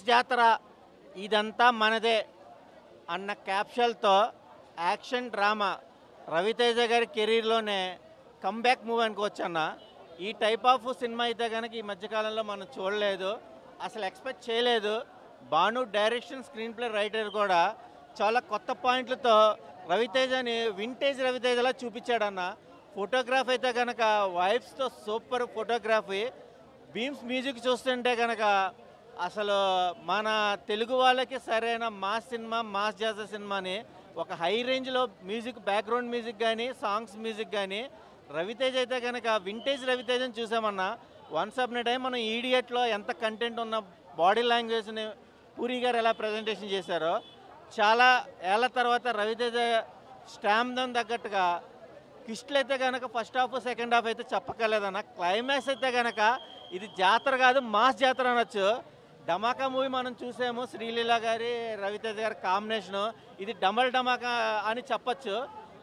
జాతర ఇదంతా మనదే అన్న క్యాప్షన్తో యాక్షన్ డ్రామా రవితేజ గారి కెరీర్లోనే కమ్బ్యాక్ మూవ్ అనుకోవచ్చన్న. ఈ టైప్ ఆఫ్ సినిమా అయితే కనుక ఈ మధ్యకాలంలో మనం చూడలేదు, అసలు ఎక్స్పెక్ట్ చేయలేదు. Bhanu direction, screen play, writer కూడా చాలా కొత్త పాయింట్లతో రవితేజని వింటేజ్ రవితేజలా చూపించాడన్న. ఫోటోగ్రాఫ్ అయితే కనుక వైబ్స్తో సూపర్ ఫోటోగ్రఫీ. బీమ్స్ మ్యూజిక్ చూస్తుంటే కనుక అసలు మన తెలుగు వాళ్ళకి సరైన మాస్ సినిమా, మాస్ జాతర సినిమాని ఒక హై రేంజ్లో మ్యూజిక్, బ్యాక్గ్రౌండ్ మ్యూజిక్ కానీ, సాంగ్స్ మ్యూజిక్ కానీ రవితేజ్ అయితే కనుక వింటేజ్ రవితేజని చూసామన్నా. వన్స్ అప్ టైం మనం ఈడియట్లో ఎంత కంటెంట్ ఉన్న బాడీ లాంగ్వేజ్ని పూరి గారు ఎలా ప్రజెంటేషన్ చేశారో, చాలా ఏళ్ళ తర్వాత రవితేజ స్టామినాకి తగ్గట్టుగా ట్విస్టులు అయితే కనుక ఫస్ట్ హాఫ్, సెకండ్ హాఫ్ అయితే చెప్పక్కర్లేదన్న. క్లైమాక్స్ అయితే కనుక ఇది జాతర కాదు, మాస్ జాతర అనొచ్చు. ధమాకా మూవీ మనం చూసాము, శ్రీలీల గారి, రవితేజ గారి కాంబినేషను. ఇది డబల్ ధమాకా అని చెప్పచ్చు.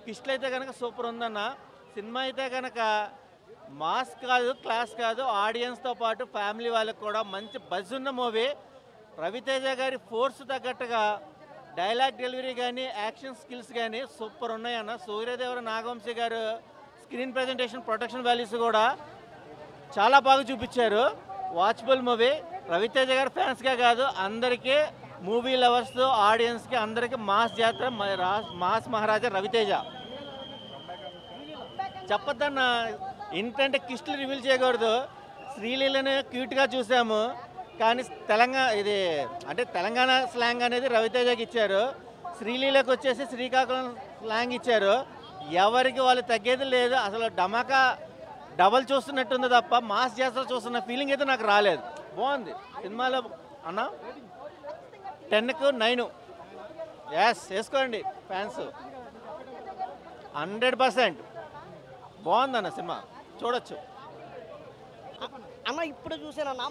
ట్విస్టులు అయితే కనుక సూపర్ ఉందన్న. సినిమా అయితే కనుక మాస్ కాదు, క్లాస్ కాదు, ఆడియన్స్తో పాటు ఫ్యామిలీ వాళ్ళకి కూడా మంచి బజ్ ఉన్న మూవీ. రవితేజ గారి ఫోర్స్ తగ్గట్టుగా డైలాగ్ డెలివరీ కానీ, యాక్షన్ స్కిల్స్ కానీ సూపర్ ఉన్నాయన్న. సూర్యదేవర, నాగవంశీ గారు స్క్రీన్ ప్రజెంటేషన్, ప్రొడక్షన్ వాల్యూస్ కూడా చాలా బాగా చూపించారు. Watchable movie. రవితేజ గారి ఫ్యాన్స్గా కాదు, అందరికీ, మూవీ లవర్స్, ఆడియన్స్కి అందరికీ మాస్ జాతర, మాస్ మహారాజా రవితేజ. చెప్పొద్దన్న, ఏంటంటే కిస్టులు రివీల్ చేయకూడదు. శ్రీలీలని క్యూట్గా చూసాము, కానీ తెలంగాణ స్లాంగ్ అనేది రవితేజకి ఇచ్చారు. శ్రీలీలకు వచ్చేసి శ్రీకాకుళం స్లాంగ్ ఇచ్చారు. ఎవరికి వాళ్ళు తగ్గేది లేదు. అసలు ధమాకా డబల్ చూస్తున్నట్టుంది తప్ప మాస్ జాతర చూస్తున్న ఫీలింగ్ అయితే నాకు రాలేదు. బాగుంది సినిమాలో అన్న. 10కు 9. ఎస్, వేసుకోండి ఫ్యాన్స్. 100% బాగుందన్న సినిమా, చూడొచ్చు అన్న. ఇప్పుడు చూసానన్నా